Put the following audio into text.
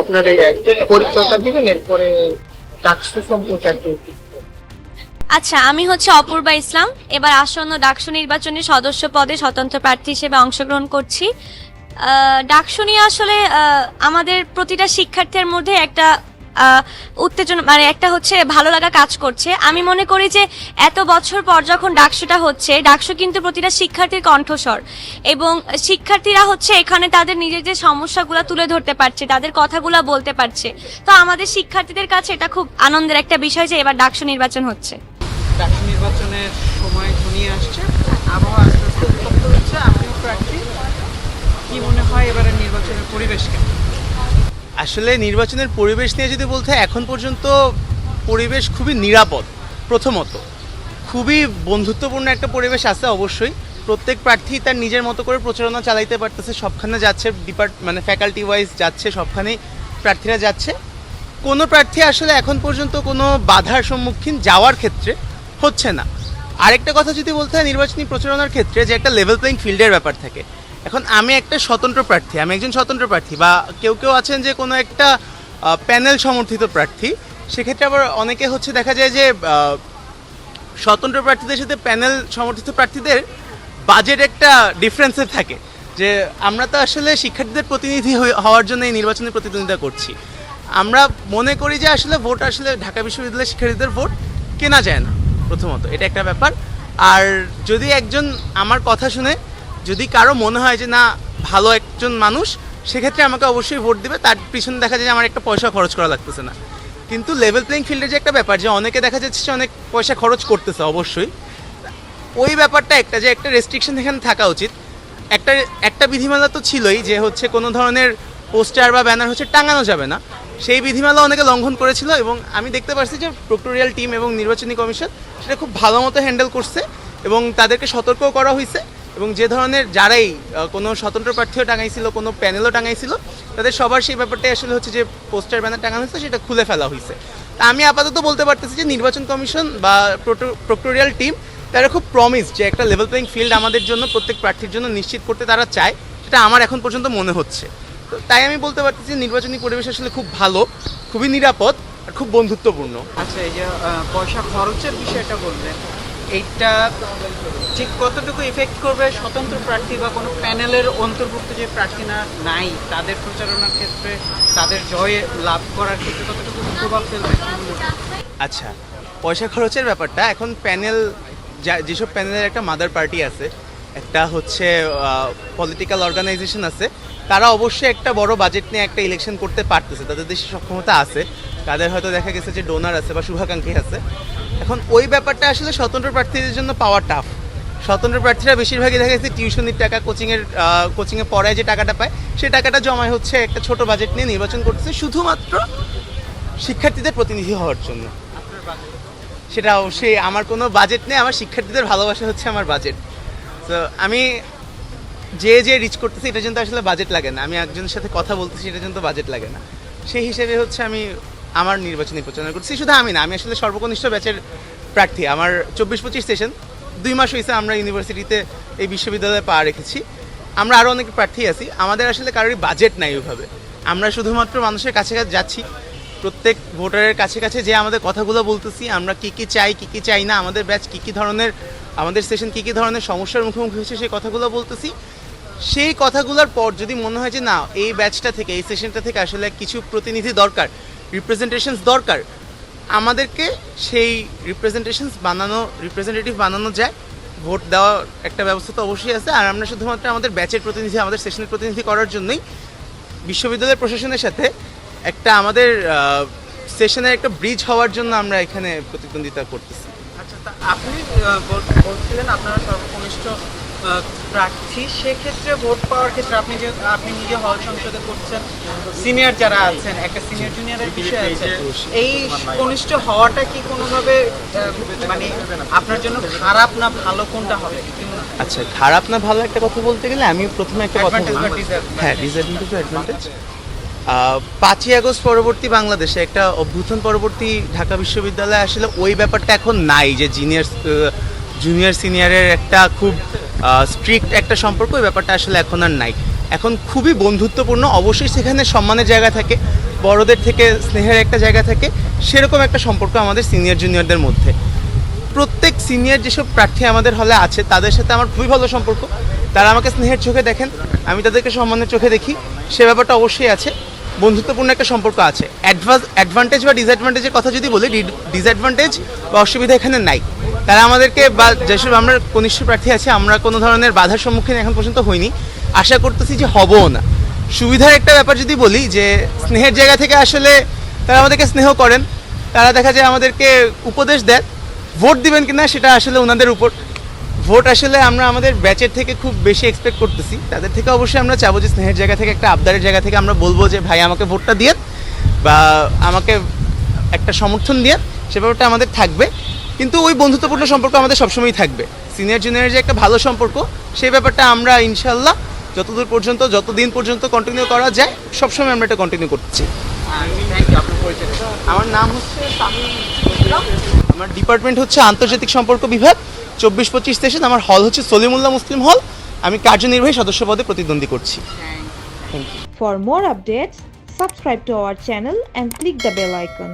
আপনার এই পরিচয়টা দিবেন, এরপরে ডাকসু সম্পর্কে একটু। আচ্ছা, আমি হচ্ছে অপূর্বা ইসলাম। এবার আসন্ন ডাকসু নির্বাচনে সদস্য পদে স্বতন্ত্র প্রার্থী হিসেবে অংশগ্রহণ করছি। ডাকসু নিয়ে আসলে আমাদের প্রতিটা শিক্ষার্থীর মধ্যে একটা উত্তেজনা, মানে একটা হচ্ছে ভালো লাগা কাজ করছে। আমি মনে করি যে এত বছর পর যখন ডাকসুটা হচ্ছে, ডাকসু কিন্তু প্রতিটা শিক্ষার্থীর কণ্ঠস্বর, এবং শিক্ষার্থীরা হচ্ছে এখানে তাদের নিজের যে সমস্যাগুলো তুলে ধরতে পারছে, তাদের কথাগুলো বলতে পারছে। তো আমাদের শিক্ষার্থীদের কাছে এটা খুব আনন্দের একটা বিষয় যে এবার ডাকসু নির্বাচন হচ্ছে। ডাকসু নির্বাচনের সময় ঘনিয়ে আসছে, আবহাওয়া আস্তে আস্তে উত্তপ্ত হচ্ছে। আপনিও প্রার্থী, কি মনে হয় এবারের নির্বাচনের পরিবেশ কেমন? আসলে নির্বাচনের পরিবেশ নিয়ে যদি বলতে হয়, এখন পর্যন্ত পরিবেশ খুবই নিরাপদ। প্রথমত খুবই বন্ধুত্বপূর্ণ একটা পরিবেশ আছে। অবশ্যই প্রত্যেক প্রার্থী তার নিজের মতো করে প্রচারণা চালাইতে পারতেছে, সবখানে যাচ্ছে, মানে ফ্যাকাল্টি ওয়াইজ যাচ্ছে, সবখানেই প্রার্থীরা যাচ্ছে। কোনো প্রার্থী আসলে এখন পর্যন্ত কোনো বাধার সম্মুখীন যাওয়ার ক্ষেত্রে হচ্ছে না। আরেকটা কথা যদি বলতে হয় নির্বাচনী প্রচারণার ক্ষেত্রে, যে একটা লেভেল প্লেইং ফিল্ডের ব্যাপার থাকে। এখন আমি একটা স্বতন্ত্র প্রার্থী, আমি একজন স্বতন্ত্র প্রার্থী, বা কেউ কেউ আছেন যে কোনো একটা প্যানেল সমর্থিত প্রার্থী। সেক্ষেত্রে আবার অনেকে হচ্ছে দেখা যায় যে স্বতন্ত্র প্রার্থীদের সাথে প্যানেল সমর্থিত প্রার্থীদের বাজেট একটা ডিফারেন্সের থাকে। যে আমরা তো আসলে শিক্ষার্থীদের প্রতিনিধি হওয়ার জন্য এই নির্বাচনে প্রতিদ্বন্দ্বিতা করছি। আমরা মনে করি যে আসলে ভোট আসলে ঢাকা বিশ্ববিদ্যালয়ের শিক্ষার্থীদের ভোট কেনা যায় না, প্রথমত এটা একটা ব্যাপার। আর যদি একজন আমার কথা শুনে যদি কারো মনে হয় যে না ভালো একজন মানুষ, সেক্ষেত্রে আমাকে অবশ্যই ভোট দিবে। তার পিছনে দেখা যায় যে আমার একটা পয়সা খরচ করা লাগতেছে না। কিন্তু লেভেল প্লেইং ফিল্ডের যে একটা ব্যাপার, যে অনেকে দেখা যাচ্ছে যে অনেক পয়সা খরচ করতেছে, অবশ্যই ওই ব্যাপারটা একটা, যে একটা রেস্ট্রিকশন এখানে থাকা উচিত। একটা একটা বিধিমালা তো ছিলই, যে হচ্ছে কোনো ধরনের পোস্টার বা ব্যানার হচ্ছে টাঙানো যাবে না। সেই বিধিমালা অনেকে লঙ্ঘন করেছিল, এবং আমি দেখতে পাচ্ছি যে প্রক্টোরিয়াল টিম এবং নির্বাচনী কমিশন সেটা খুব ভালো মতো হ্যান্ডেল করছে, এবং তাদেরকে সতর্কও করা হয়েছে। এবং যে ধরনের যারাই কোনো স্বতন্ত্র প্রার্থীও টাঙাইছিল, কোনো প্যানেলও টাঙাইছিল, তাদের সবার সেই ব্যাপারটাই আসলে হচ্ছে যে পোস্টার ব্যানার টাঙানো হয়েছে সেটা খুলে ফেলা হয়েছে। তা আমি আপাতত বলতে পারতেছি যে নির্বাচন কমিশন বা প্রক্টোরিয়াল টিম তারা খুব প্রমিস যে একটা লেভেল প্লেইং ফিল্ড আমাদের জন্য, প্রত্যেক প্রার্থীর জন্য নিশ্চিত করতে তারা চায়। সেটা আমার এখন পর্যন্ত মনে হচ্ছে। তো তাই আমি বলতে পারতেছি নির্বাচনী পরিবেশ আসলে খুব ভালো, খুবই নিরাপদ আর খুব বন্ধুত্বপূর্ণ। আচ্ছা, এই যে পয়সা খরচের বিষয়টা বললেন, এইটা ঠিক কতটুকু ইফেক্ট করবে স্বতন্ত্র প্রার্থী বা কোনো প্যানেলের অন্তর্ভুক্ত যে প্রার্থীরা নাই তাদের প্রচারণার ক্ষেত্রে, তাদের জয়ে লাভ করার ক্ষেত্রে কতটুকু প্রভাব ফেলবে? আচ্ছা, পয়সা খরচের ব্যাপারটা, এখন প্যানেল যেসব প্যানেলের একটা মাদার পার্টি আছে, একটা হচ্ছে পলিটিক্যাল অর্গানাইজেশন আছে, তারা অবশ্যই একটা বড় বাজেট নিয়ে একটা ইলেকশন করতে পারতেছে, তাদের দেশে সক্ষমতা আছে, তাদের হয়তো দেখা গেছে যে ডোনার আছে বা শুভাকাঙ্ক্ষী আছে। এখন ওই ব্যাপারটা আসলে স্বতন্ত্র প্রার্থীদের জন্য পাওয়া টাফ। স্বতন্ত্র প্রার্থীরা বেশিরভাগই দেখা গেছে টিউশনির টাকা, কোচিংয়ে পড়ায় যে টাকাটা পায়, সেই টাকাটা জমায় হচ্ছে একটা ছোট বাজেট নিয়ে নির্বাচন করতেছে, শুধুমাত্র শিক্ষার্থীদের প্রতিনিধি হওয়ার জন্য। সেটা অবশ্যই আমার কোনো বাজেট নেই, আমার শিক্ষার্থীদের ভালোবাসা হচ্ছে আমার বাজেট। তো আমি যে রিচ করতেছি এটার জন্য আসলে বাজেট লাগে না, আমি একজনের সাথে কথা বলতেছি এটার জন্য বাজেট লাগে না। সেই হিসেবে হচ্ছে আমি আমার নির্বাচনী প্রচারণা করছি। শুধু আমি না, আমি আসলে সর্বকনিষ্ঠ ব্যাচের প্রার্থী। আমার 24-25 সেশন, 2 মাস হয়েছে আমরা ইউনিভার্সিটিতে এই বিশ্ববিদ্যালয়ে পা রেখেছি। আমরা আরও অনেক প্রার্থী আছি, আমাদের আসলে কারোরই বাজেট নাই ওইভাবে। আমরা শুধুমাত্র মানুষের কাছে কাছে যাচ্ছি, প্রত্যেক ভোটারের কাছে কাছে যে আমাদের কথাগুলো বলতেছি, আমরা কী কী চাই কী কী চাই না, আমাদের ব্যাচ কী কী ধরনের, আমাদের সেশন কী কী ধরনের সমস্যার মুখোমুখি হচ্ছে, সেই কথাগুলো বলতেছি। সেই কথাগুলোর পর যদি মনে হয় যে না, এই ব্যাচটা থেকে, এই সেশনটা থেকে আসলে কিছু প্রতিনিধি দরকার, রিপ্রেজেন্টেশনস দরকার, আমাদেরকে সেই রিপ্রেজেন্টেটিভ বানানো যায়। ভোট দেওয়ার একটা ব্যবস্থা তো অবশ্যই আছে। আর আমরা শুধুমাত্র আমাদের ব্যাচের প্রতিনিধি, আমাদের সেশনের প্রতিনিধি করার জন্যই বিশ্ববিদ্যালয়ের প্রশাসনের সাথে একটা আমাদের সেশনের একটা ব্রিজ হওয়ার জন্য আমরা এখানে প্রতিদ্বন্দ্বিতা করতেছি। আচ্ছা, তা আপনি বলছিলেন আপনারা সর্বকনিষ্ঠ প্রার্থী, সেক্ষেত্রে ভোট পাওয়ার ক্ষেত্রে আপনি নিজে হল সংসদে করছেন, সিনিয়র যারা আছেন, একটা সিনিয়র জুনিয়রের বিষয় আছে, এই কনিষ্ঠ হওয়াটা কি কোনোভাবে মানে আপনার জন্য খারাপ না ভালো, কোনটা হবে? আচ্ছা, খারাপ না ভালো একটা কথা বলতে গেলে আমি প্রথমে একটা কথা বলবো। হ্যাঁ, ডিসঅ্যাডভান্টেজ ও অ্যাডভান্টেজ। 5ই আগস্ট পরবর্তী বাংলাদেশে একটা অভ্যুত্থান পরবর্তী ঢাকা বিশ্ববিদ্যালয়ে আসলে ওই ব্যাপারটা এখন নাই, যে জুনিয়র সিনিয়রের একটা খুব স্ট্রিক্ট একটা সম্পর্ক, ওই ব্যাপারটা আসলে এখন আর নাই। এখন খুবই বন্ধুত্বপূর্ণ। অবশ্যই সেখানে সম্মানের জায়গা থাকে, বড়দের থেকে স্নেহের একটা জায়গা থাকে, সেরকম একটা সম্পর্ক আমাদের সিনিয়র জুনিয়রদের মধ্যে। প্রত্যেক সিনিয়র যেসব প্রার্থী আমাদের হলে আছে তাদের সাথে আমার খুবই ভালো সম্পর্ক। তারা আমাকে স্নেহের চোখে দেখেন, আমি তাদেরকে সম্মানের চোখে দেখি, সে ব্যাপারটা অবশ্যই আছে। বন্ধুত্বপূর্ণ একটা সম্পর্ক আছে। অ্যাডভান্টেজ বা ডিসঅ্যাডভান্টেজের কথা যদি বলি, ডিসঅ্যাডভান্টেজ বা অসুবিধা এখানে নাই। তারা আমাদেরকে বা যেসব আমরা কনিষ্ঠ প্রার্থী আছে, আমরা কোনো ধরনের বাধার সম্মুখীন এখন পর্যন্ত হইনি, আশা করতেছি যে হবও না। সুবিধার একটা ব্যাপার যদি বলি, যে স্নেহের জায়গা থেকে আসলে তারা আমাদেরকে স্নেহ করেন, তারা দেখা যায় আমাদেরকে উপদেশ দেন। ভোট দিবেন কিনা সেটা আসলে ওনাদের উপর। ভোট আসলে আমরা আমাদের ব্যাচের থেকে খুব বেশি এক্সপেক্ট করতেছি, তাদের থেকে অবশ্যই আমরা চাবো যে স্নেহের জায়গা থেকে, একটা আবদারের জায়গা থেকে আমরা বলবো যে ভাই আমাকে ভোটটা দিয়ে বা আমাকে একটা সমর্থন দিয়ে, সে ব্যাপারটা আমাদের থাকবে। কিন্তু ওই বন্ধুত্বপূর্ণ সম্পর্ক আমাদের সবসময়ই থাকবে। সিনিয়র জুনিয়রের যে একটা ভালো সম্পর্ক, সেই ব্যাপারটা আমরা ইনশাল্লাহ যতদিন পর্যন্ত কন্টিনিউ করা যায়, সবসময় আমরা এটা কন্টিনিউ করছি। Thank you. আপনার পরিচয়। আমার নাম হচ্ছে তামিম ইসলাম। আমার ডিপার্টমেন্ট হচ্ছে আন্তর্জাতিক সম্পর্ক বিভাগ, 24-25 সেশন। আমার হল হচ্ছে সলিমুল্লাহ মুসলিম হল। আমি কার্যনির্বাহী সদস্য পদে প্রতিদ্বন্দ্বী করছি। For more updates, subscribe to our channel and click the bell icon.